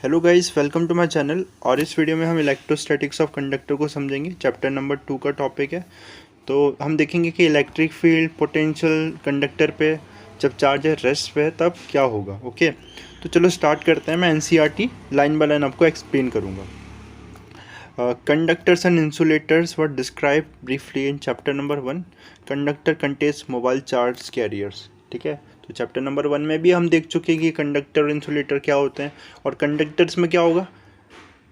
Hello guys, welcome to my channel. और इस video में हम इलेक्ट्रोस्टैटिक्स ऑफ कंडक्टर को समझेंगे। चैप्टर नंबर 2 का टॉपिक है। तो हम देखेंगे कि इलेक्ट्रिक फील्ड पोटेंशियल कंडक्टर पे जब चार्ज है रेस्ट पे है तब क्या होगा। ओके, तो चलो स्टार्ट करते हैं। मैं एनसीईआरटी लाइन बाय लाइन आपको एक्सप्लेन करूँगा। Conductors and insulators were described briefly in chapter number 1. Conductor contains mobile charge carriers. ठीक है, तो चैप्टर नंबर 1 में भी हम देख चुके हैं कि कंडक्टर और इंसुलेटर क्या होते हैं। और कंडक्टर्स में क्या होगा,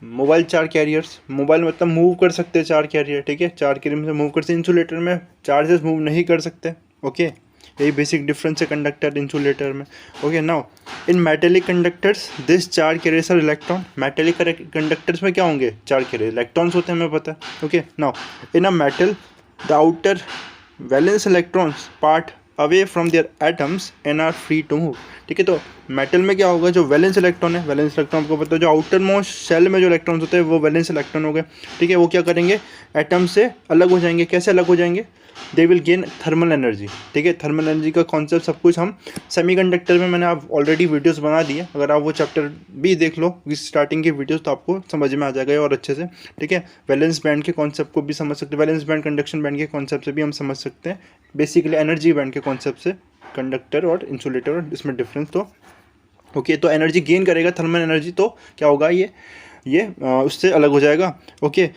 मोबाइल चार्ज कैरियर्स। मोबाइल मतलब मूव कर सकते हैं चार कैरियर। ठीक है, चार कैरियर से मूव कर सकते। इंसुलेटर में चार्जेस मूव नहीं कर सकते। ओके, यही बेसिक डिफरेंस है कंडक्टर इंसुलेटर में। Okay, now in metallic conductors this charge carriers are electron. Metallic conductors में क्या होंगे, चार्ज कैरियर इलेक्ट्रॉन्स होते हैं, हमें पता है। Okay, now in a metal the outer valence electrons part away from their atoms and are free to move. ठीक है, तो मेटल में क्या होगा, जो वैलेंस इलेक्ट्रॉन है, वैलेंस इलेक्ट्रॉन आपको पता है, जो आउटर मोस्ट शेल में जो इलेक्ट्रॉन्स होते हैं वो वैलेंस इलेक्ट्रॉन हो गए। ठीक है, वो क्या करेंगे, एटम से अलग हो जाएंगे। कैसे अलग हो जाएंगे, they will gain thermal energy. ठीक है, थर्मल एनर्जी का कॉन्सेप्ट सब कुछ हम सेमीकंडक्टर में मैंने आप ऑलरेडी वीडियोस बना दिए। अगर आप वो चैप्टर भी देख लो स्टार्टिंग की वीडियोस तो आपको समझ में आ जाएगा और अच्छे से। ठीक है, वैलेंस बैंड के कॉन्सेप्ट को भी समझ सकते हैं, वैलेंस बैंड कंडक्शन बैंड के कॉन्सेप्ट से भी हम समझ सकते हैं। बेसिकली एनर्जी बैंड के कॉन्सेप्ट से कंडक्टर और इंसुलेटर और इसमें डिफरेंस। तो ओके, तो एनर्जी गेन करेगा थर्मल एनर्जी, तो क्या होगा, ये उससे अलग हो जाएगा। Okay,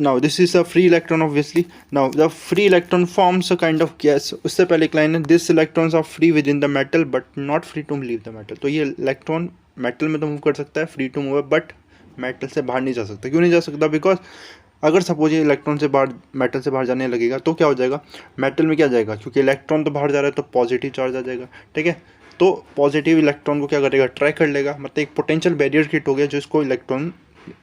now this is a free electron obviously. Now the free electron forms a kind of gas. उससे पहले एक लाइन है, this electrons are free with in the metal but not free to leave the metal. तो ये electron metal में तो move कर सकता है, फ्री टू मूव है, बट मेटल से बाहर नहीं जा सकता। क्यों नहीं जा सकता, बिकॉज अगर सपोज ये इलेक्ट्रॉन से बाहर, मेटल से बाहर जाने लगेगा तो क्या हो जाएगा, मेटल में क्या जाएगा, क्योंकि इलेक्ट्रॉन तो बाहर जा रहा है तो पॉजिटिव चार्ज आ जाएगा। ठीक है, तो पॉजिटिव इलेक्ट्रॉन को क्या करेगा, अट्रैक्ट कर लेगा। मतलब एक पोटेंशियल बैरियर क्रिएट हो गया जो इसको इलेक्ट्रॉन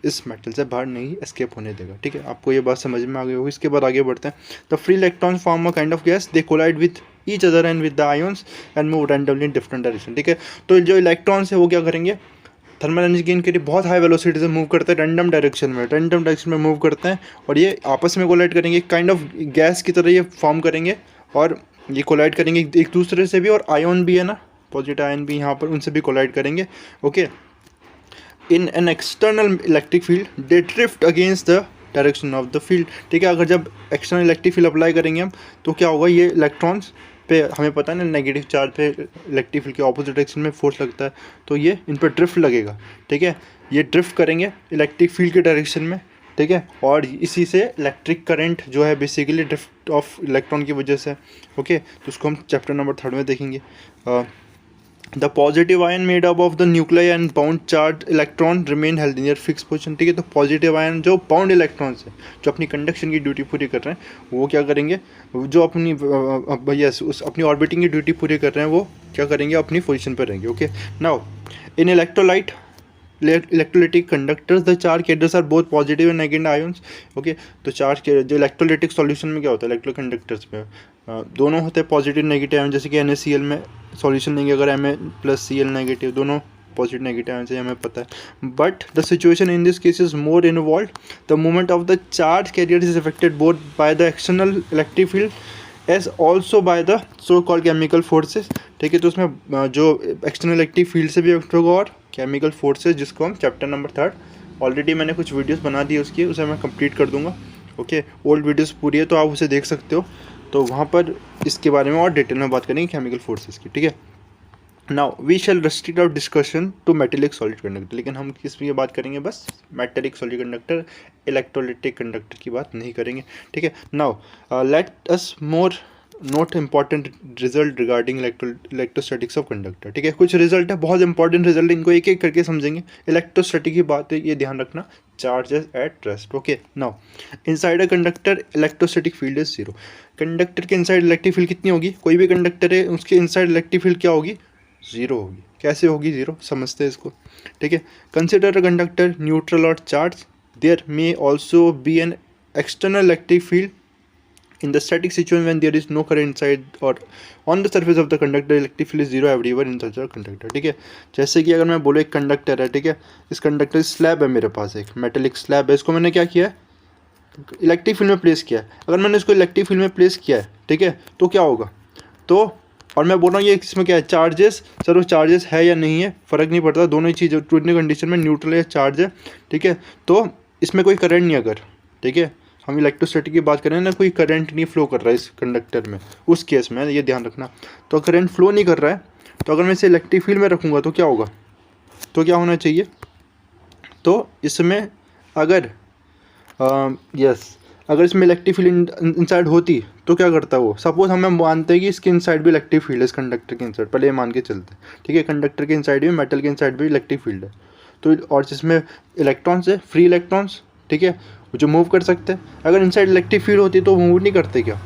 इस मेटल से बाहर नहीं एस्केप होने देगा। ठीक है, आपको ये बात समझ में आ गई होगी। इसके बाद आगे बढ़ते हैं। The free electron form a kind of gas, they collide with each other and with the ions and move randomly in different direction. ठीक है, तो जो इलेक्ट्रॉन्स है वो क्या करेंगे, थर्मल एनर्जी गेन के लिए बहुत हाई वेलोसिटी से मूव करते हैं, रैंडम डायरेक्शन में मूव करते हैं और ये आपस में कोलाइड करेंगे, काइंड ऑफ गैस की तरह ये फॉर्म करेंगे और ये कोलाइड करेंगे एक दूसरे से भी। और आयन भी है ना, पॉजिटिव आयन भी यहाँ पर, उनसे भी कोलाइड करेंगे। Okay, in an external electric field they drift against the direction of the field. ठीक है, अगर जब एक्सटर्नल इलेक्ट्रिक फील्ड अप्लाई करेंगे हम तो क्या होगा, ये इलेक्ट्रॉन्स पे हमें पता है ना, नेगेटिव चार्ज पे इलेक्ट्रिक फील्ड के ऑपोजिट डायरेक्शन में फोर्स लगता है, तो ये इन पर ड्रिफ्ट लगेगा। ठीक है, ये ड्रिफ्ट करेंगे इलेक्ट्रिक फील्ड के डायरेक्शन में। ठीक है, और इसी से इलेक्ट्रिक करंट जो है बेसिकली ड्रिफ्ट ऑफ इलेक्ट्रॉन की वजह से। ओके, तो उसको हम चैप्टर नंबर 3 में देखेंगे। The positive ion made up of the nuclear and bound charge electron remain held in fix position. ठीक है, तो पॉजिटिव आयन जो बाउंड इलेक्ट्रॉन्स है, जो अपनी कंडक्शन की ड्यूटी पूरी कर रहे हैं, वो क्या करेंगे, जो अपनी उस अपनी ऑर्बिटिंग की ड्यूटी पूरी कर रहे हैं, वो क्या करेंगे, अपनी पोजिशन पर रहेंगे। Okay, now in electrolytic conductors the charge carriers are both positive and negative ions. Okay, तो चार्ज के जो इलेक्ट्रोलाइटिक सॉल्यूशन में क्या होता है, इलेक्ट्रो कंडक्टर्स में दोनों होते हैं पॉजिटिव नेगेटिव आयन। जैसे कि NaCl में सॉल्यूशन लेंगे अगर Na+Cl नेगेटिव, दोनों पॉजिटिव नेगेटिव आयन से हमें पता है। But the situation in this case is more involve. The movement of the charge carrier is affected both by the external electric field as also by the so called chemical forces. ठीक है, तो उसमें जो external electric field से भी affect होगा और chemical forces, जिसको हम चैप्टर नंबर 3 ऑलरेडी मैंने कुछ वीडियोस बना दी उसकी, उसे मैं कंप्लीट कर दूंगा। ओके, ओल्ड वीडियोस पूरी है तो आप उसे देख सकते हो, तो वहाँ पर इसके बारे में और डिटेल में बात करेंगे केमिकल फोर्सेस की। ठीक है, now we shall restrict our discussion to metallic solid conductor. लेकिन हम किस की बात करेंगे, बस metallic solid conductor, electrolytic conductor की बात नहीं करेंगे। ठीक है, now let us more note important result regarding electrostatics of conductor. ठीक है, कुछ रिजल्ट है, बहुत इंपॉर्टेंट रिजल्ट, इनको एक एक करके समझेंगे। इलेक्ट्रोस्टैटिक की बात है, ये ध्यान रखना, charges at rest. Okay, now inside a conductor electrostatic field is 0। Conductor के इनसाइड इलेक्ट्रिक फील्ड कितनी होगी, कोई भी कंडक्टर है उसके इनसाइड इलेक्ट्रिक फील्ड क्या होगी, 0 होगी। कैसे होगी 0, समझते हैं इसको। ठीक है, कंसिडर अ कंडक्टर न्यूट्रल और charge, there may also be an external electric field in the static situation when there is no current inside or on the surface of the conductor, electric field is 0 everywhere in such a conductor। ठीक है, जैसे कि अगर मैं बोलो एक conductor है, ठीक है, इस कंडक्टर स्लैब है मेरे पास, एक मेटेलिक स्लैब है, इसको मैंने क्या किया है, इलेक्ट्रिक फील्ड में प्लेस किया है। अगर मैंने इसको इलेक्ट्रिक फील्ड में प्लेस किया है, ठीक है, तो क्या होगा, तो और मैं बोल रहा हूँ ये इसमें क्या है, चार्जेस, सर वो चार्जेस है या नहीं है फ़र्क नहीं पड़ता, दोनों ही चीज़ टूटने कंडीशन में न्यूट्रल या चार्ज है, ठीक है। तो इसमें कोई करंट नहीं अगर, ठीक है, हम इलेक्ट्रोस्टैटिक की बात करें ना, कोई करंट नहीं फ्लो कर रहा है इस कंडक्टर में, उस केस में ये ध्यान रखना। तो करंट फ्लो नहीं कर रहा है, तो अगर मैं इसे इलेक्ट्रिक फील्ड में रखूँगा तो क्या होगा, तो क्या होना चाहिए, तो इसमें अगर यस अगर इसमें इलेक्ट्रिक फील्ड इनसाइड होती तो क्या करता वो, सपोज हमें मानते हैं कि इसके इनसाइड भी इलेक्ट्रिक फील्ड है, इस कंडक्टर के इनसाइड, पहले ये मान के चलते हैं, ठीक है, कंडक्टर के इनसाइड भी, मेटल के इनसाइड भी इलेक्ट्रिक फील्ड है। तो और जिसमें इलेक्ट्रॉन्स है, फ्री इलेक्ट्रॉन्स, ठीक है, जो मूव कर सकते हैं, अगर इनसाइड इलेक्ट्रिक फील्ड होती तो मूव नहीं करते क्या,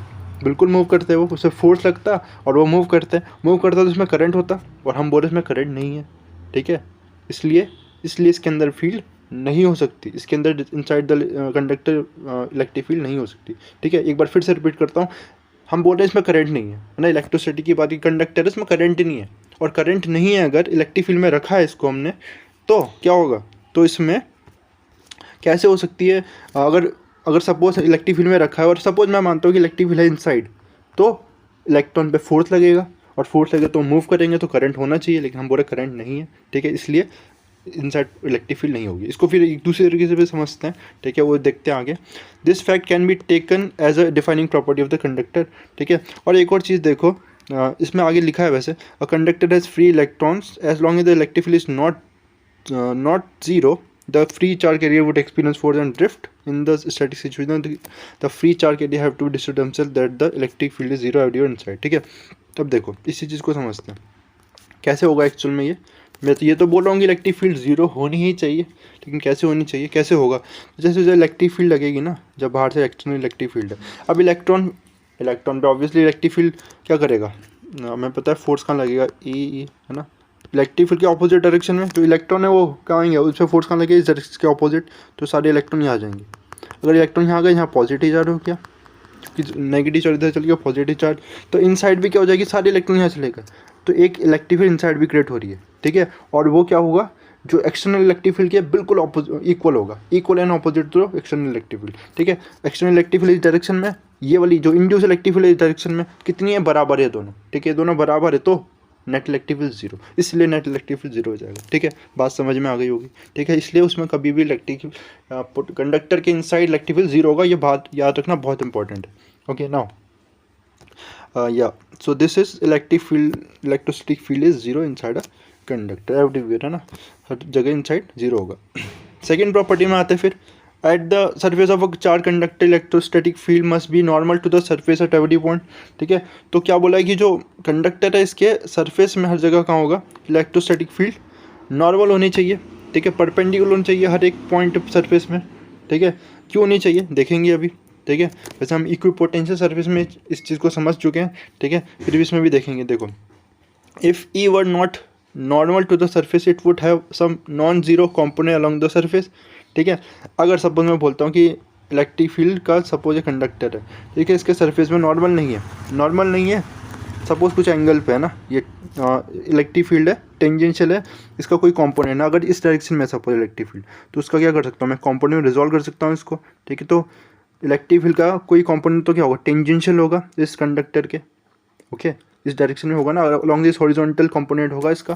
बिल्कुल मूव करते, वो उसे फोर्स लगता और वो मूव करते, मूव करता तो इसमें करंट होता, और हम बोले इसमें करंट नहीं है, ठीक है, इसलिए इसके अंदर फील्ड नहीं हो सकती, इसके अंदर inside the conductor electric field नहीं हो सकती, ठीक है। एक बार फिर से रिपीट करता हूँ, हम बोल रहे हैं इसमें करंट नहीं है ना, इलेक्ट्रोस्टैटिक की बात की, कंडक्टर है इसमें करंट नहीं है, और करंट नहीं है अगर इलेक्ट्रिक फील्ड में रखा है इसको हमने, तो क्या होगा, तो इसमें कैसे हो सकती है, अगर सपोज इलेक्ट्रिक फील्ड में रखा है और सपोज मैं मानता हूँ कि इलेक्ट्रिक फील्ड है इनसाइड, तो इलेक्ट्रॉन पे फोर्स लगेगा और फोर्स लगे तो मूव करेंगे, तो करंट होना चाहिए, लेकिन हम बोल रहे करंट नहीं है, ठीक है, इसलिए इनसाइड इलेक्ट्रिक फील्ड नहीं होगी। इसको फिर एक दूसरे तरीके से भी समझते हैं, ठीक है, वो देखते हैं आगे। This fact can be taken as a defining property of the conductor, ठीक है। और एक और चीज़ देखो, इसमें आगे लिखा है वैसे, a conductor has free electrons as long as the electric field is not zero, the free charge carrier would experience force and drift. In the static situation, the free charge carrier have to decide themselves that the electric field is zero everywhere inside, ठीक है। तब देखो इसी चीज़ को समझते हैं कैसे होगा एक्चुअल में। मैं तो ये तो बोल रहा हूँ कि इलेक्ट्रिक फील्ड जीरो होनी ही चाहिए, लेकिन कैसे होनी चाहिए, कैसे होगा, जैसे जो इलेक्ट्रिक फील्ड लगेगी ना, जब बाहर से एक्सटर्नल इलेक्ट्रिक फील्ड है, अब इलेक्ट्रॉन पे ऑब्वियसली इलेक्ट्रिक फील्ड क्या करेगा, हमें पता है फोर्स कहाँ लगेगा, ई है ना, इलेक्ट्रिक फील्ड के ऑपोजिट डायरेक्शन में, तो इलेक्ट्रॉन है वो कहाँ आएंगे, उस पर फोर्स कहाँ लगेगा, इस डायरेक्शन के ऑपोजिट, तो सारे इलेक्ट्रॉन यहाँ आ जाएंगे। अगर इलेक्ट्रॉन यहाँ आ गए, यहाँ पॉजिटिव चार्ज हो गया, क्योंकि नेगेटिव चार्ज इधर चल गया, पॉजिटिव चार्ज, तो इनसाइड भी क्या हो जाएगी, सारे इलेक्ट्रॉन यहाँ चले गए, तो एक इलेक्ट्रिक फील्ड इनसाइड भी क्रिएट हो रही है, ठीक है। और वो क्या होगा, जो एक्सटर्नल इलेक्ट्रिक फील्ड के बिल्कुल इक्वल होगा, equal and opposite to external electric field, ठीक है। एक्सटर्नल इलेक्ट्रिक फील्ड इस डायरेक्शन में, ये वाली जो इंड्यूस इलेक्ट्रिक फील्ड इस डायरेक्शन में कितनी है, बराबर है दोनों, ठीक है, दोनों बराबर है, तो नेट इलेक्ट्रिक फील्ड जीरो, इसलिए नेट इलेक्ट्रिक फील्ड जीरो हो जाएगा, ठीक है, बात समझ में आ गई होगी, ठीक है। इसलिए उसमें कभी भी इलेक्ट्रिक कंडक्टर के इनसाइड इलेक्ट्रिक फील्ड जीरो होगा, ये बात याद रखना बहुत इंपॉर्टेंट है, ओके। नाउ या so this is electric field, electrostatic field is zero inside a conductor everywhere, है ना, हर जगह इनसाइड जीरो होगा। सेकेंड प्रॉपर्टी में आते हैं फिर, at the surface of a charge conductor electrostatic field must be normal to the surface at every point, ठीक है। तो क्या बोला है कि जो कंडक्टर है इसके सरफेस में हर जगह कहाँ होगा, इलेक्ट्रोस्टैटिक फील्ड नॉर्मल होनी चाहिए, ठीक है, परपेंडिकुलर होनी चाहिए हर एक पॉइंट सरफेस में, ठीक है। क्यों होनी चाहिए देखेंगे अभी, ठीक है, वैसे हम इक्विपोटेंशियल सरफेस में इस चीज़ को समझ चुके हैं, ठीक है, फिर भी इसमें भी देखेंगे। देखो, if E were not normal to the surface it would have some non zero component along the surface, ठीक है। अगर सपोज मैं बोलता हूँ कि इलेक्ट्रिक फील्ड का सपोज एक कंडक्टर है, ठीक है, इसके सरफेस में नॉर्मल नहीं है, सपोज कुछ एंगल पे है ना, ये इलेक्ट्रिक फील्ड है, टेंजेंशियल है, इसका कोई कंपोनेंट है अगर इस डायरेक्शन में सपोज इलेक्ट्रिक फील्ड, तो उसका क्या कर सकता हूँ मैं, कंपोनेंट में रिजॉल्व कर सकता हूँ इसको, ठीक है। तो इलेक्ट्रिक फील्ड का कोई कंपोनेंट तो क्या होगा, टेंजेंशियल होगा इस कंडक्टर के, ओके, इस डायरेक्शन में होगा ना, अलॉन्ग दिस हॉरिजॉन्टल कंपोनेंट होगा इसका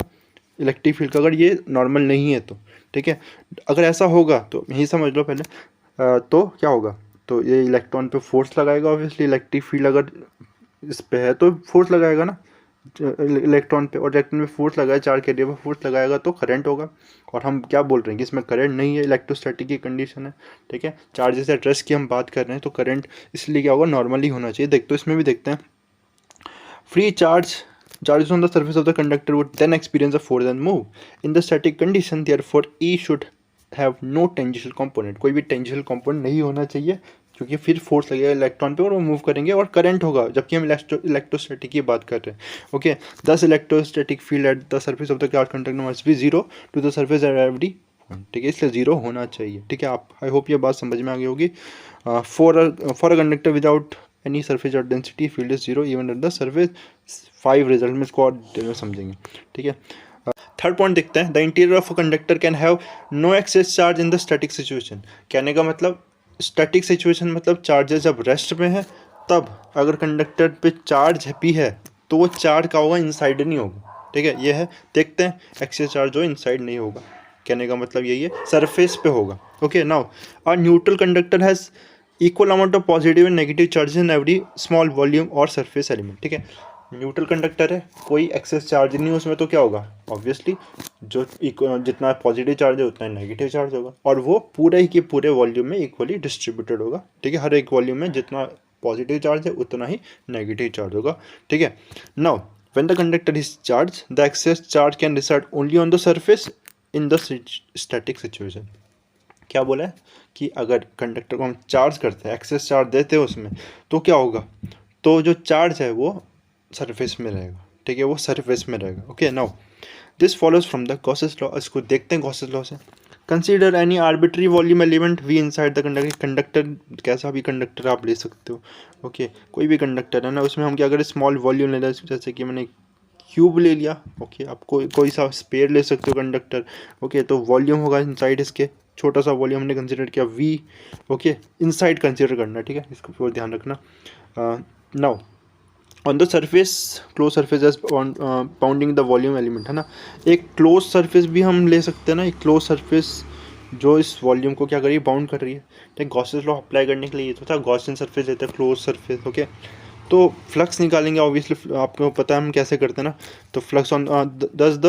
इलेक्ट्रिक फील्ड का, अगर ये नॉर्मल नहीं है तो, ठीक है। अगर ऐसा होगा तो यही समझ लो पहले, तो क्या होगा, तो ये इलेक्ट्रॉन पे फोर्स लगाएगा, ऑब्वियसली इलेक्ट्रिक फील्ड अगर इस पे है तो फोर्स लगाएगा ना इलेक्ट्रॉन पे, और इलेक्ट्रॉन में फोर्स लगाया, चार्ज कैरियर पे फोर्स लगाएगा तो करंट होगा। और हम क्या बोल रहे हैं कि इसमें करंट नहीं है, इलेक्ट्रोस्टैटिक की कंडीशन है, ठीक है, चार्जेस एट रेस्ट की हम बात कर रहे हैं, तो करंट इसलिए क्या होगा, नॉर्मली होना चाहिए। देख तो इसमें भी देखते हैं, free charges on the surface of the conductor would then experience a force and move. In the static condition, therefore, E should have no tangential component. कोई भी tangential component नहीं होना चाहिए, क्योंकि फिर फोर्स लगेगा इलेक्ट्रॉन पे और वो मूव करेंगे और करंट होगा, जबकि हम इलेक्ट्रोस्टैटिक की बात कर रहे हैं, okay. This electrostatic field at the surface of the charge conductor must be zero to the surface at every point, ठीक है, इसलिए जीरो होना चाहिए, ठीक है। आप आई होप ये बात समझ में आ गई होगी। For a conductor without any surface और density field is zero even at the surface. 5 result में इसको और समझेंगे, ठीक है। थर्ड पॉइंट देखते हैं, the interior of a conductor can have no excess charge in the static situation. कहने का मतलब स्टैटिक सिचुएशन मतलब चार्जेस जब रेस्ट में है तब अगर कंडक्टर पे चार्ज भी है तो वो चार्ज का होगा, इनसाइड नहीं होगा, ठीक है। ये है, देखते हैं एक्सेस चार्ज जो इनसाइड नहीं होगा, कहने का मतलब यही है, सरफेस पे होगा। Okay, now a neutral conductor has equal amount of positive and negative charges in every small volume और सरफेस एलिमेंट, ठीक है। न्यूट्रल कंडक्टर है, कोई एक्सेस चार्ज नहीं है उसमें, तो क्या होगा, ऑब्वियसली जो जितना पॉजिटिव चार्ज है उतना नेगेटिव चार्ज होगा, और वो पूरे ही के पूरे वॉल्यूम में इक्वली डिस्ट्रीब्यूटेड होगा, ठीक है। हर एक वॉल्यूम में जितना पॉजिटिव चार्ज है उतना ही नेगेटिव चार्ज होगा, ठीक है। Now when the conductor is charge, the excess charge can reside only on the surface in the static situation. क्या बोला है कि अगर कंडक्टर को हम चार्ज करते हैं, एक्सेस चार्ज देते हैं उसमें, तो क्या होगा, तो जो चार्ज है वो सरफेस में रहेगा, ठीक है, वो सरफेस में रहेगा। Okay, now this follows from the Gauss's law. इसको देखते हैं गॉसेस लॉ से। Consider any arbitrary volume element V inside the conductor. Conductor कैसा भी कंडक्टर आप ले सकते हो, ओके, कोई भी कंडक्टर है ना, उसमें हम क्या करें, स्मॉल वॉल्यूम ले लें, जैसे कि मैंने क्यूब ले लिया, ओके। आप कोई सा स्पेयर ले सकते हो कंडक्टर, ओके। तो वॉल्यूम होगा इनसाइड इसके, छोटा सा वॉल्यूम हमने कंसीडर किया वी, ओके, इनसाइड कंसीडर करना, ठीक है, इसको पूरा ध्यान रखना। Now on the surface, close surface as bounding the volume element, है ना। एक क्लोज सरफेस भी हम ले सकते हैं ना, एक क्लोज सरफेस जो इस वॉल्यूम को क्या कर रही है, बाउंड कर रही है, ठीक। गॉसेस लॉ अप्लाई करने के लिए ये तो था, गॉसियन सरफेस लेते हैं, क्लोज सरफेस, ओके। तो फ्लक्स निकालेंगे, ऑब्वियसली आपको पता है हम कैसे करते हैं ना। तो फ्लक्स ऑन दस the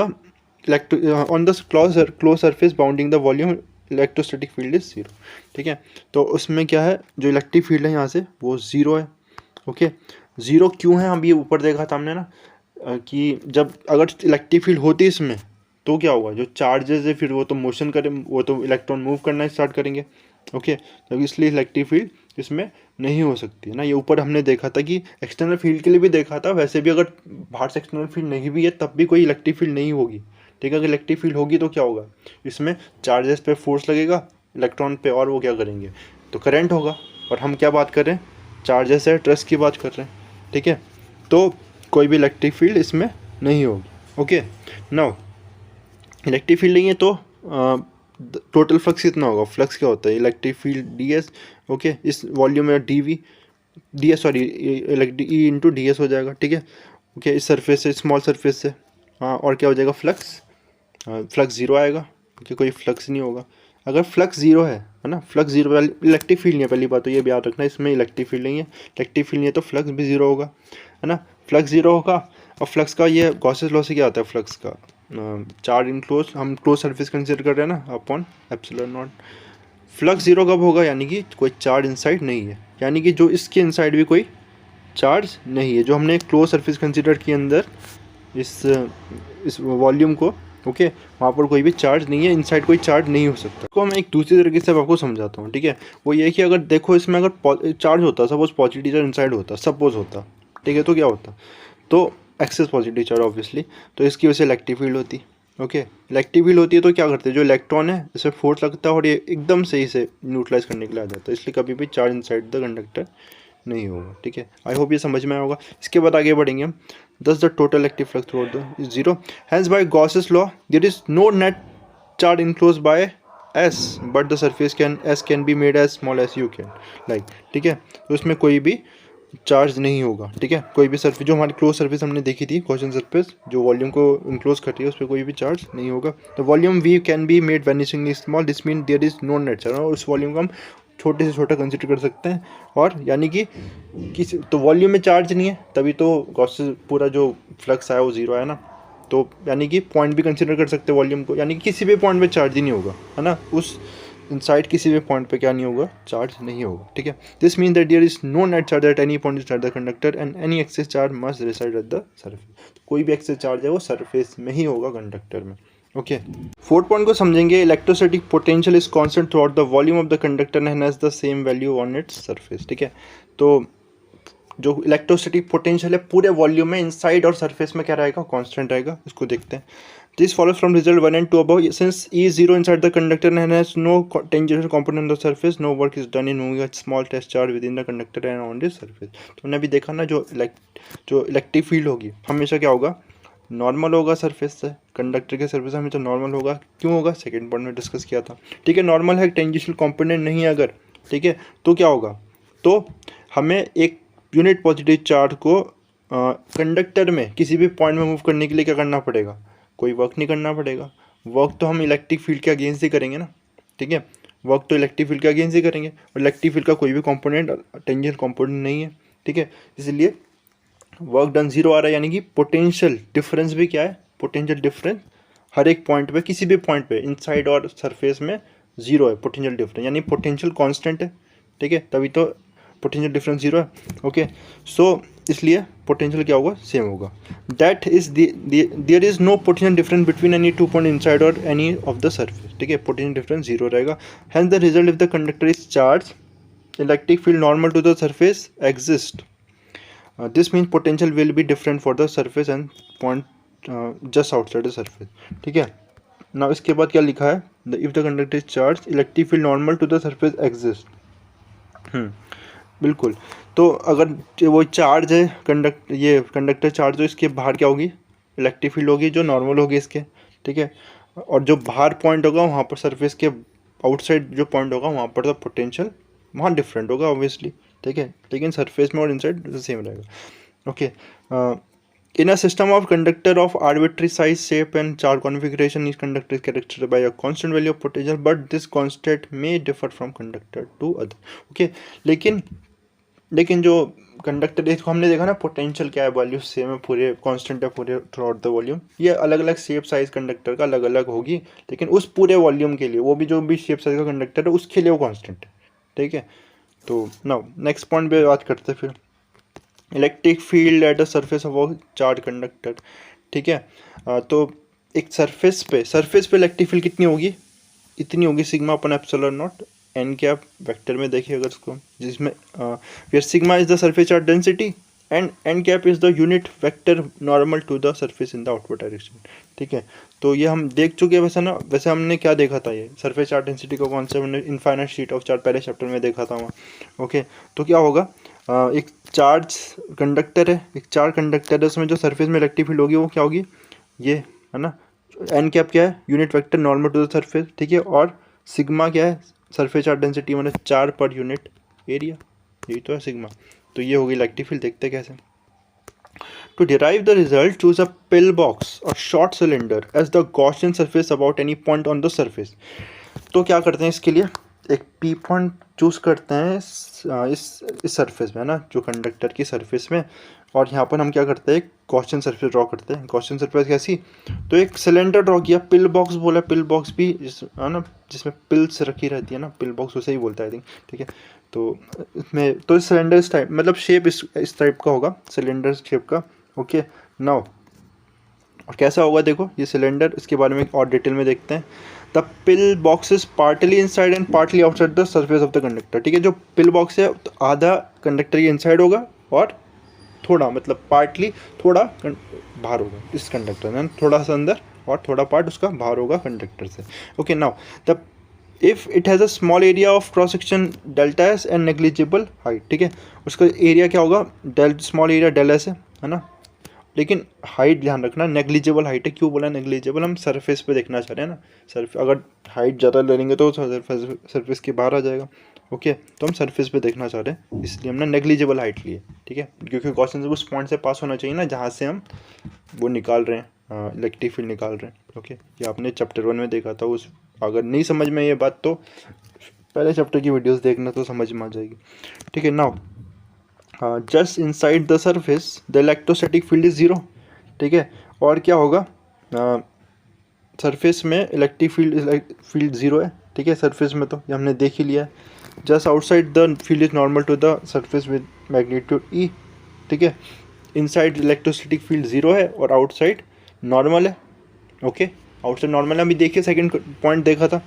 on the close surface bounding the volume electrostatic field is zero, ठीक है। तो उसमें क्या है, जो इलेक्ट्रिक फील्ड है यहाँ से वो ज़ीरो है, ओके। ज़ीरो क्यों है, हम ये ऊपर देखा था हमने ना, कि जब अगर इलेक्ट्रिक फील्ड होती है इसमें, तो क्या होगा, जो चार्जेस है फिर वो तो मोशन करें, वो तो इलेक्ट्रॉन मूव करना स्टार्ट करेंगे, ओके। तो इसलिए इलेक्ट्रिक फील्ड इसमें नहीं हो सकती है ना। ये ऊपर हमने देखा था कि एक्सटर्नल फील्ड के लिए भी देखा था, वैसे भी अगर बाहर से एक्सटर्नल फील्ड नहीं भी है तब भी कोई इलेक्ट्रिक फील्ड नहीं होगी, ठीक है। अगर इलेक्ट्रिक फील्ड होगी तो क्या होगा, इसमें चार्जेस पे फोर्स लगेगा इलेक्ट्रॉन पे, और वो क्या करेंगे, तो करंट होगा। और हम क्या बात कर रहे हैं, चार्जेस है, ट्रस्ट की बात कर रहे हैं, ठीक है। तो कोई भी इलेक्ट्रिक फील्ड इसमें नहीं होगी, ओके। नाउ इलेक्ट्रिक फील्ड नहीं है तो टोटल फ्लक्स कितना होगा, फ्लक्स क्या होता है, electric field D S, okay. इस वॉल्यूम में D V D S, sorry E into D S हो जाएगा, ठीक है, ओके। इस सरफेस से, स्मॉल सरफेस से, हाँ, और क्या हो जाएगा, फ्लक्स, फ्लक्स ज़ीरो आएगा, क्योंकि कोई फ्लक्स नहीं होगा। अगर फ्लक्स ज़ीरो है ना, फ्लक्स ज़ीरो, इलेक्ट्रिक फील्ड नहीं है, पहली बात तो ये याद रखना, इसमें इलेक्ट्रिक फील्ड नहीं है, इलेक्ट्रिक फील्ड नहीं है तो फ्लक्स भी ज़ीरो होगा, है ना। फ्लक्स ज़ीरो होगा, और फ्लक्स का ये गॉसेस लॉ से क्या आता है, फ्लक्स का चार्ज इन क्लोज, हम क्लोज सरफेस कंसिडर कर रहे हैं ना, upon epsilon not. Flux zero कब होगा, यानी कि कोई चार्ज इनसाइड नहीं है, यानी कि जो इसके इनसाइड भी कोई चार्ज नहीं है, जो हमने क्लोज सरफेस कंसिडर किए अंदर इस वॉल्यूम को, ओके, वहाँ पर कोई भी चार्ज नहीं है, इनसाइड कोई चार्ज नहीं हो सकता। तो मैं एक दूसरी तरीके से आपको समझाता हूँ, ठीक है। वो ये कि अगर देखो इसमें अगर चार्ज होता, सपोज पॉजिटिव चार्ज इनसाइड होता, सपोज होता, ठीक है, तो क्या होता, तो एक्सेस पॉजिटिव चार्ज ऑब्वियसली, तो इसकी वजह से इलेक्ट्रिक फील्ड होती, ओके। इलेक्ट्रिक फील्ड होती है तो क्या करते हैं, जो इलेक्ट्रॉन है इसे फोर्स लगता है और ये एकदम सही से न्यूट्रलाइज करने के लिए आ जाता है, इसलिए कभी भी चार्ज इनसाइड द कंडक्टर नहीं होगा, ठीक है। आई होप ये समझ में आया होगा। इसके बाद आगे बढ़ेंगे हम। Thus the total electric flux throughout the is zero. Hence by Gauss's law there is no net charge enclosed by S, but the surface can be made as small as you can, like, ठीक है। तो इसमें कोई भी charge नहीं होगा, ठीक है। कोई भी सरफेस, जो हमारी क्लोज सरफेस हमने देखी थी, गॉसियन सरफेस जो वॉल्यूम को इनक्लोज करती है, उस पर कोई भी चार्ज नहीं होगा। तो volume we can be made vanishingly small, this mean there is no net charge, और उस वॉल्यूम को हम छोटे से छोटा कंसिडर कर सकते हैं, और यानी कि किसी तो वॉल्यूम में चार्ज नहीं है, तभी तो गॉसियन पूरा जो फ्लक्स आया वो ज़ीरो आया ना। तो यानी कि पॉइंट भी कंसिडर कर सकते हैं वॉल्यूम को, यानी कि किसी भी पॉइंट पे चार्ज ही नहीं होगा, है ना। उस इनसाइड किसी भी पॉइंट पे क्या नहीं होगा, चार्ज नहीं होगा, ठीक है। This mean that there is no net charge at any point inside the conductor and any excess charge must reside at the surface. कोई भी एक्सेस चार्ज है वो सरफेस में ही होगा, कंडक्टर में, ओके। फोर्थ पॉइंट को समझेंगे। Electrostatic potential is constant through out the volume of the conductor and has the same value on its surface, ठीक है। तो जो इलेक्ट्रोस्टैटिक पोटेंशियल है पूरे वॉल्यूम में, इनसाइड और सरफेस में क्या रहेगा, कांस्टेंट रहेगा। इसको देखते हैं। This follows from result 1 and 2 above. Since E is zero inside the conductor and has no tangential component on the surface, no work is done in moving a small test charge within the conductor and on this surface. तो हमने अभी देखा ना, जो electric field होगी हमेशा क्या होगा, नॉर्मल होगा सरफेस से, कंडक्टर के सरफेस हमेशा नॉर्मल होगा। क्यों होगा, सेकेंड पॉइंट में डिस्कस किया था, ठीक है। नॉर्मल है, टेंजेंशियल कंपोनेंट नहीं है अगर, ठीक है, तो क्या होगा, तो हमें एक यूनिट पॉजिटिव चार्ज को कंडक्टर में किसी भी पॉइंट में मूव करने के लिए क्या करना पड़ेगा, कोई वर्क नहीं करना पड़ेगा। वर्क तो हम इलेक्ट्रिक फील्ड के अगेंस्ट ही करेंगे ना, ठीक है, वर्क तो इलेक्ट्रिक फील्ड के अगेंस्ट ही करेंगे, और इलेक्ट्रिक फील्ड का कोई भी कंपोनेंट टेंजेंट कंपोनेंट नहीं है, ठीक है, इसलिए वर्क डन जीरो आ रहा है, यानी कि पोटेंशियल डिफरेंस भी क्या है, पोटेंशियल डिफरेंस हर एक पॉइंट पे, किसी भी पॉइंट पे इनसाइड और सरफेस में जीरो है पोटेंशियल डिफरेंस, यानी पोटेंशियल कांस्टेंट है, ठीक है, तभी तो पोटेंशियल डिफरेंस जीरो है। ओके, सो इसलिए पोटेंशियल क्या होगा, सेम होगा। That is there is no potential difference between any two point inside और एनी ऑफ द सरफेस, ठीक है, पोटेंशियल डिफरेंस जीरो रहेगा। Hence the result if the conductor is charge electric field normal to the surface exist, this means potential will be different for the surface and point just outside the surface, ठीक है। ना इसके बाद क्या लिखा है, if the conductor is charge electric field normal to the surface exist. बिल्कुल, तो अगर वो चार्ज है ये कंडक्टर चार्ज हो, इसके बाहर क्या होगी, इलेक्ट्रिक फील्ड होगी जो नॉर्मल होगी इसके, ठीक है, और जो बाहर पॉइंट होगा वहाँ पर सरफेस के आउटसाइड जो पॉइंट होगा वहाँ पर तो पोटेंशियल वहाँ डिफरेंट होगा ऑब्वियसली, ठीक है, लेकिन सरफेस में और इनसाइड सेम रहेगा। Okay, in a system of conductor of arbitrary size shape and charge configuration इस conductor is characterised by a constant value of potential but this constant may differ from conductor to other. Okay, लेकिन जो conductor इसको हमने देखा ना, potential क्या है, value same है, पूरे कांस्टेंट है पूरे थ्रू आउट द वॉल्यूम, ये अलग अलग शेप साइज कंडक्टर का अलग अलग होगी, लेकिन उस पूरे वॉल्यूम के लिए वो भी जो भी शेप साइज का कंडक्टर है उसके लिए वो कांस्टेंट है, ठीक है। तो नाउ नेक्स्ट पॉइंट पे बात करते हैं फिर, electric field at the surface of charge conductor, ठीक है। तो एक सरफेस पे इलेक्ट्रिक फील्ड कितनी होगी, इतनी होगी sigma upon epsilon not N cap vector में देखिए अगर इसको, जिसमें फिर sigma is the surface charge density and N cap is the unit vector normal to the surface in the outward direction, ठीक है। तो ये हम देख चुके हैं वैसे ना, वैसे हमने क्या देखा था, ये सरफेस चार्ज डेंसिटी का कॉन्सेप्ट हमने इनफाइनाइट शीट ऑफ चार्ज पहले चैप्टर में देखा था वहाँ। ओके, तो क्या होगा, एक चार्ज कंडक्टर है, उसमें जो सरफेस में इलेक्ट्रिक फील्ड होगी वो क्या होगी, ये है ना, एन कैप क्या है, unit vector normal to the surface, ठीक है, और सिग्मा क्या है, सरफेस चार्ज डेंसिटी मतलब चार्ज पर यूनिट एरिया, यही तो है सिग्मा। तो ये होगी इलेक्ट्रिक फील्ड, देखते हैं कैसे। To derive the result choose a pill box और short cylinder as the Gaussian surface about any point on the surface. तो क्या करते हैं इसके लिए, एक पी पॉइंट चूज करते हैं इस सरफेस में, है ना, जो कंडक्टर की सरफेस में, और यहाँ पर हम क्या करते हैं, गॉसियन सरफेस ड्रॉ करते हैं। गॉसियन सरफेस कैसी, तो एक सिलेंडर ड्रॉ किया, पिल बॉक्स बोला, पिल बॉक्स भी है ना, जिसमें पिल्स रखी रहती है ना, पिल बॉक्स उसे ही बोलता है आई थिंक, ठीक है। तो इसमें तो सिलेंडर इस टाइप, मतलब शेप इस टाइप का होगा, सिलेंडर शेप का। ओके, नाउ और कैसा होगा देखो ये सिलेंडर, इसके बारे में और डिटेल में देखते हैं। The pill box is partly inside and partly outside the surface of the conductor, ठीक है। जो पिल बॉक्स है तो आधा कंडक्टर के इनसाइड होगा और थोड़ा, मतलब पार्टली थोड़ा बाहर होगा इस कंडक्टर में, थोड़ा सा अंदर और थोड़ा पार्ट उसका बाहर होगा कंडक्टर से। Okay, now the if it has a small area of cross section delta S and negligible height, ठीक है, उसका एरिया क्या होगा, स्मॉल एरिया डेल एस है ना, लेकिन हाइट ध्यान रखना, नेग्लिजिबल हाइट है। क्यों बोला नेग्लिजिबल, हम सरफेस पे देखना चाह रहे हैं ना, अगर हाइट ज़्यादा ले लेंगे तो सरफेस के बाहर आ जाएगा। ओके, तो हम सरफेस पे देखना चाह रहे हैं, इसलिए हमने नेग्लिजिबल हाइट ली है, ठीक है, क्योंकि क्वेश्चन उस पॉइंट से पास होना चाहिए ना जहाँ से हम वो निकाल रहे हैं, इलेक्ट्रिक फील्ड निकाल रहे हैं। ओके, ये आपने चैप्टर 1 में देखा था, उस अगर नहीं समझ में ये बात तो पहले चैप्टर की वीडियोज़ देखना तो समझ में आ जाएगी, ठीक है। Now just inside the surface the electrostatic field is zero, ठीक है, और क्या होगा, सरफेस में इलेक्ट्रिक फील्ड जीरो है, ठीक है, सरफेस में तो ये हमने देख ही लिया है। Just outside the field is normal to the surface with magnitude E, ठीक है, इनसाइड इलेक्ट्रोस्टैटिक फील्ड जीरो है और आउटसाइड नॉर्मल है। ओके, आउटसाइड नॉर्मल है, अभी देखिए सेकंड पॉइंट देखा था।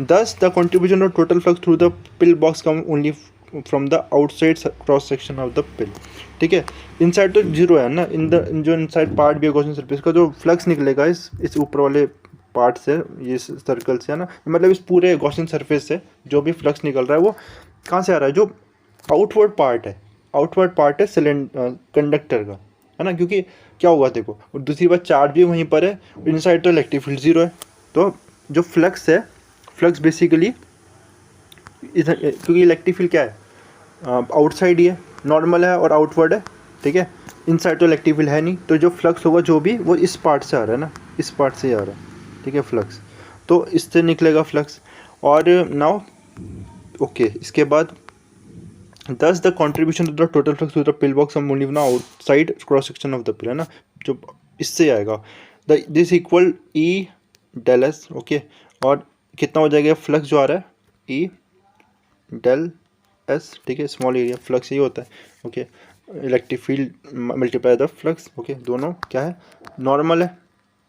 Thus the contribution of total flux through the pill box come only from the outside cross section of the pill, ठीक है, इनसाइड तो जीरो है ना, जो इनसाइड पार्ट भी है गॉसियन सरफेस का, जो फ्लक्स निकलेगा इस ऊपर वाले पार्ट से, ये सर्कल से है ना, मतलब इस पूरे गॉसियन सरफेस से जो भी फ्लक्स निकल रहा है वो कहाँ से आ रहा है, जो आउटवर्ड पार्ट है कंडक्टर का, है ना, क्योंकि क्या होगा देखो, और दूसरी बात चार्ज भी वहीं पर है, इनसाइड तो इलेक्ट्रिक फील्ड जीरो है, तो जो फ्लक्स है, फ्लक्स बेसिकली क्योंकि इलेक्ट्रिक फील्ड क्या है, आउटसाइड ही है, नॉर्मल है और आउटवर्ड है, ठीक है, इनसाइड तो इलेक्ट्रिक फील्ड है नहीं, तो जो फ्लक्स होगा जो भी वो इस पार्ट से आ रहा है ना, इस पार्ट से आ रहा है, ठीक है, फ्लक्स, तो इससे निकलेगा फ्लक्स। और नाउ ओके, इसके बाद this the contribution to the total flux to the pill box हम ओनली ना outside cross section of the pill, है ना, जो इससे आएगा the this equal E del S, okay. और कितना हो जाएगा फ्लक्स जो आ रहा है, ई डेल एस, ठीक है, स्मॉल एरिया फ्लक्स ये होता है, okay, electric field multiply the flux, okay, दोनों क्या है, नॉर्मल है,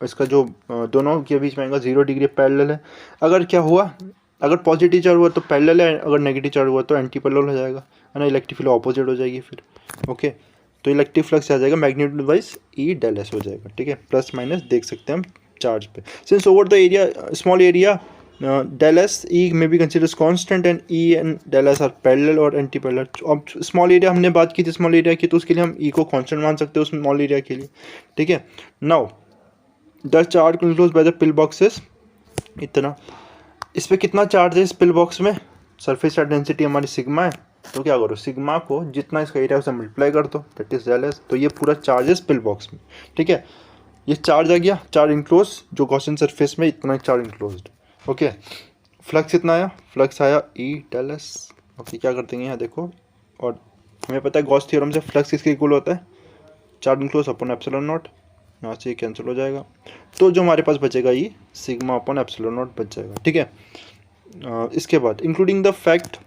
इसका जो दोनों के बीच में आएगा 0 डिग्री पैरेलल है। अगर क्या हुआ, अगर पॉजिटिव चार्ज हुआ तो पैरेलल है, अगर नेगेटिव चार्ज हुआ तो एंटी पैरेलल हो जाएगा, है ना, इलेक्ट्रिक फील्ड ऑपोजिट हो जाएगी फिर, ओके। तो इलेक्ट्रिक फ्लक्स आ जाएगा magnitude wise E del S हो जाएगा, ठीक है, प्लस माइनस देख सकते हैं हम चार्ज पे। Since over the area small area del s e may be considered as constant and e and del s are parallel और एंटी पैरेलल। अब स्मॉल एरिया हमने बात की थी स्मॉल एरिया की, तो उसके लिए हम e को कांस्टेंट मान सकते हैं उस स्मॉल एरिया के लिए, ठीक है। Now the charge enclosed by the pill boxes, इतना, इस पर कितना चार्ज है इस पिल बॉक्स में, सरफेस चार्ज डेंसिटी हमारी सिग्मा है, तो क्या करो सिग्मा को जितना इसका एरिया उससे मल्टीप्लाई कर दो, दैट इज डेल एस। तो ये पूरा चार्ज है इस पिल बॉक्स में, ठीक है, ये चार्ज आ गया, चार्ज इंक्लोज जो गॉसियन सरफेस में इतना चार्ज इंक्लोज्ड, ओके। फ्लक्स इतना आया, फ्लक्स आया ई डेल एस, ओके। क्या कर देंगे यहाँ देखो, और हमें पता है गॉस थ्योरम से फ्लक्स किसके इक्वल होता है, charge enclose upon epsilon not, यहाँ से ये कैंसिल हो जाएगा, तो जो हमारे पास बचेगा ये सिग्मा अपॉन एप्सिलॉन नॉट बच जाएगा, ठीक है। इसके बाद including the fact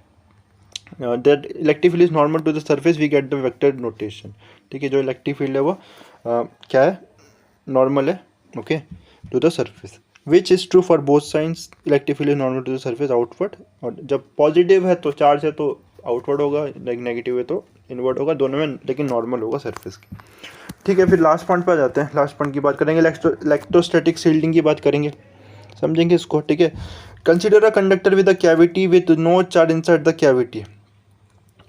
that electric field is normal to the surface we get the vector notation, ठीक है, जो इलेक्ट्रिक फील्ड है वो क्या है, नॉर्मल है, okay, to the surface, which is true for both sides, electric field is normal to the surface outward, और जब पॉजिटिव है तो चार्ज है तो आउटवर्ड होगा, नेगेटिव है तो इनवर्ड होगा, दोनों में लेकिन नॉर्मल होगा सरफेस की, ठीक है। फिर लास्ट पॉइंट पे आ जाते हैं, लास्ट पॉइंट की बात करेंगे, इलेक्ट्रोस्टैटिक शील्डिंग की बात करेंगे, समझेंगे इसको, ठीक है। Consider a conductor with a cavity with no charge inside the cavity,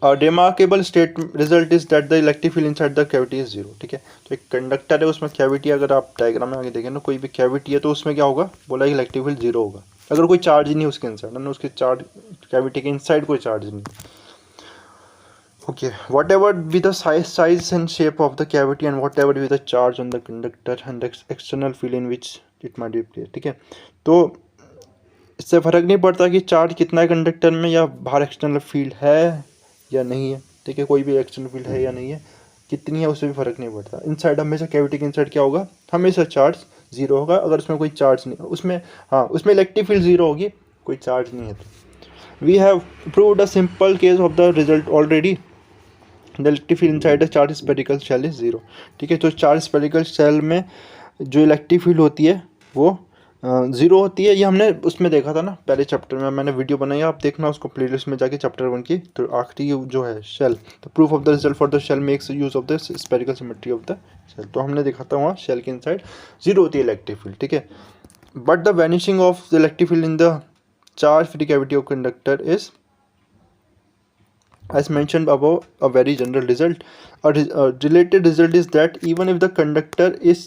remarkable state result is that the electric field inside the cavity is zero, ठीक है। तो एक कंडक्टर है उसमें कैविटी, अगर आप डायग्राम में आगे देखें ना, कोई भी कैविटी है तो उसमें क्या होगा, बोला कि इलेक्ट्रिक फील्ड जीरो होगा, अगर कोई चार्ज ही नहीं उसके इनसाइड, ना उसके चार्ज कैविटी के इनसाइड कोई चार्ज नहीं, okay, whatever be the size and shape of the cavity and whatever be the charge on the conductor and the external field in which it might be placed, ठीक है। तो इससे फर्क नहीं पड़ता कि चार्ज कितना है कंडक्टर में या बाहर एक्सटर्नल फील्ड है या नहीं है, ठीक है, कोई भी एक्सटर्नल फील्ड है या नहीं है, कितनी है उससे भी फर्क नहीं पड़ता। इनसाइड हमेशा कैविटी के इनसाइड क्या होगा, हमेशा चार्ज जीरो होगा, अगर उसमें कोई चार्ज नहीं, उसमें हाँ उसमें इलेक्ट्रिक फील्ड जीरो होगी, कोई चार्ज नहीं है। तो we have proved a simple case of the result already, the electric field inside the charge spherical shell is zero, ठीक है। तो चार्ज स्पेरिकल शेल में जो इलेक्ट्रिक फील्ड होती है वो जीरो होती है, ये हमने उसमें देखा था ना पहले चैप्टर में, मैंने वीडियो बनाई, आप देखना उसको प्लेलिस्ट में जाके चैप्टर 1 की, तो आखिरी जो है shell, the proof of the result for the shell makes use of the spherical symmetry of the shell, तो हमने देखा था वहाँ शेल के इनसाइड जीरो होती है इलेक्ट्रिक फील्ड, ठीक है। But the vanishing of the electric field in the charge free cavity of conductor is as mentioned above a very general result. A related result is that even if the conductor is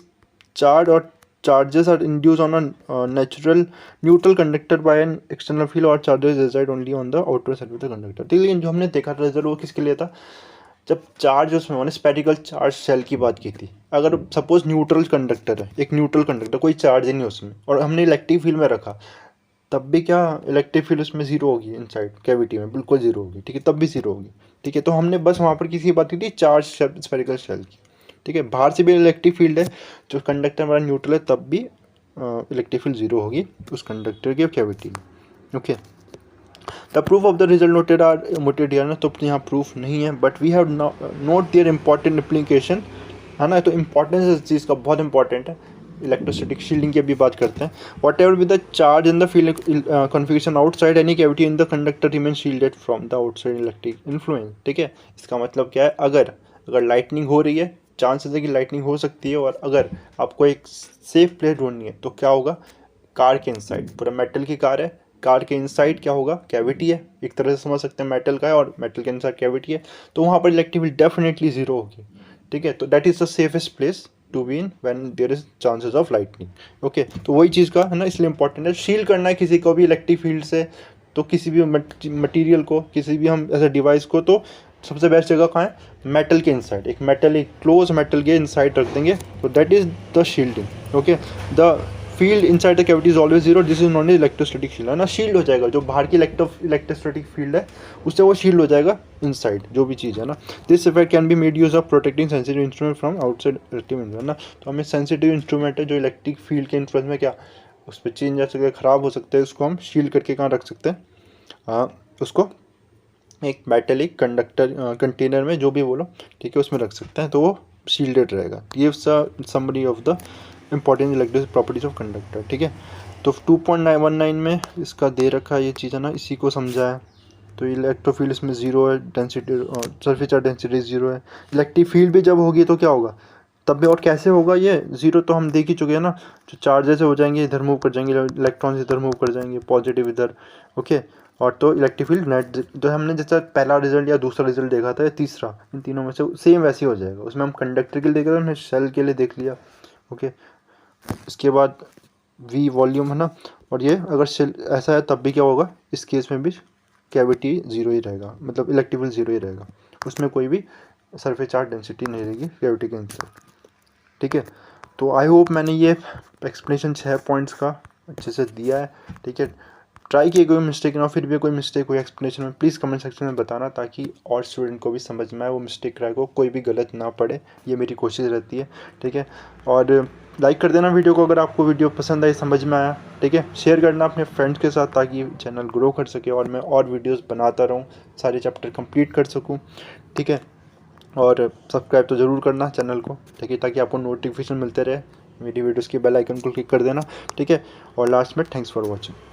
charged or charges are induced on a natural neutral conductor by an external field or charges reside only on the outer surface of the conductor, ठीक है। लेकिन जो हमने देखा result वो किसके लिए था, जब चार्ज उसमें मैंने स्पेरिकल चार्ज शेल की बात की थी, अगर सपोज न्यूट्रल कंडक्टर है, एक न्यूट्रल कंडक्टर कोई चार्ज ही नहीं उसमें, और हमने इलेक्ट्रिक फील्ड में रखा, तब भी क्या इलेक्ट्रिक फील्ड उसमें जीरो होगी, इनसाइड कैविटी में बिल्कुल जीरो होगी, ठीक है, तब भी जीरो होगी, ठीक है। तो हमने बस वहाँ पर किसी बात की थी चार्ज स्पेरिकल शेल की, ठीक है। बाहर से भी इलेक्ट्रिक फील्ड है, जो कंडक्टर हमारा न्यूट्रल है, तब भी इलेक्ट्रिक फील्ड जीरो होगी उस कंडक्टर की कैविटी में, okay. The proof of the result noted here ना, तो यहाँ प्रूफ नहीं है, but we have note their important application, है ना, तो इंपॉर्टेंस इस चीज़ का बहुत इंपॉर्टेंट है। इलेक्ट्रोस्टैटिक शील्डिंग की अभी बात करते हैं। What ever with the charge in the field configuration outside any cavity in the conductor remain shielded from the outside electric influence, ठीक है। इसका मतलब क्या है, अगर लाइटनिंग हो रही है, चांसेस है कि लाइटनिंग हो सकती है, और अगर आपको एक सेफ प्लेस ढूंढनी है तो क्या होगा, कार के इनसाइड, पूरा मेटल की कार है, कार के इनसाइड क्या होगा, कैविटी है, एक तरह से समझ सकते हैं मेटल का है और मेटल के इनसाइड कैविटी है, तो वहाँ पर इलेक्ट्रिक फील्ड डेफिनेटली जीरो होगी, ठीक है। तो that is the safest place to be in when there is chances of lightning, okay. तो वही चीज़ का है ना, इसलिए इंपॉर्टेंट है शील्ड करना है किसी को भी इलेक्ट्रिक फील्ड से, तो किसी भी मटेरियल को, किसी भी हम ऐसे डिवाइस को, तो सबसे बेस्ट जगह कहाँ है, मेटल के इनसाइड, एक मेटल, एक क्लोज मेटल के इनसाइड रख देंगे, तो that is the shielding. Okay, the field inside the cavity is always zero, this is known as electrostatic shield, है ना, शील्ड हो जाएगा जो बाहर की इलेक्ट्रोस्टैटिक फील्ड है उससे वो शील्ड हो जाएगा इनसाइड जो भी चीज़ है ना। This effect can be made use of protecting sensitive instrument from outside electric है ना। तो हमें सेंसिटिव इंस्ट्रूमेंट है जो इलेक्ट्रिक फील्ड के इन्फ्लुएंस में क्या उस पर चेंज जा सकता है, ख़राब हो सकता है, उसको हम शील्ड करके कहाँ रख सकते हैं, उसको एक मेटेलिक कंडक्टर कंटेनर में, जो भी बोलो, ठीक है, उसमें रख सकते हैं, तो वो शील्डेड रहेगा। ये summary of the important electric properties of conductor, ठीक है। तो 2.19 में इसका दे रखा है ये चीज़, है ना, इसी को समझा है। तो इलेक्ट्रोफील्ड इसमें ज़ीरो है, density surface charge density zero है। इलेक्ट्रिक फील्ड भी जब होगी तो क्या होगा तब भी, और कैसे होगा ये ज़ीरो तो हम देख ही चुके हैं ना, जो चार्जेस हो जाएंगे इधर मूव कर जाएंगे, इलेक्ट्रॉन इधर मूव कर जाएंगे, पॉजिटिव इधर, ओके। और तो इलेक्ट्रिक फील्ड नेट जो हमने जैसा पहला रिजल्ट या दूसरा रिजल्ट देखा था या तीसरा, इन तीनों में से सेम वैसे ही हो जाएगा। उसमें हम कंडक्टर के लिए देख रहे थे, हमने शेल के लिए देख लिया, ओके। इसके बाद वी वॉल्यूम है ना, और ये अगर शेल ऐसा है तब भी क्या होगा, इस केस में भी कैविटी ज़ीरो ही रहेगा, मतलब इलेक्ट्रिक फील्ड ज़ीरो ही रहेगा, उसमें कोई भी सरफेस चार्ज डेंसिटी नहीं रहेगी कैविटी के अंदर, ठीक है। तो आई होप मैंने ये एक्सप्लेनेशन 6 पॉइंट्स का अच्छे से दिया है, ठीक है। ट्राई किए, कोई मिस्टेक ना हो, फिर भी कोई मिस्टेक हुई एक्सप्लेनेशन में प्लीज़ कमेंट सेक्शन में बताना, ताकि और स्टूडेंट को भी समझ में आए, वो मिस्टेक कराए को कोई भी गलत ना पड़े, ये मेरी कोशिश रहती है, ठीक है। और लाइक कर देना वीडियो को अगर आपको वीडियो पसंद आई, समझ में आया, ठीक है। शेयर करना अपने फ्रेंड्स के साथ ताकि चैनल ग्रो कर सके और मैं और वीडियोज़ बनाता रहूँ, सारे चैप्टर कंप्लीट कर सकूँ, ठीक है। और सब्सक्राइब तो ज़रूर करना चैनल को, ठीक है, ताकि आपको नोटिफिकेशन मिलते रहे मेरी वीडियोज़ की, बेल आइकन को क्लिक कर देना, ठीक है। और लास्ट में थैंक्स फॉर वॉचिंग।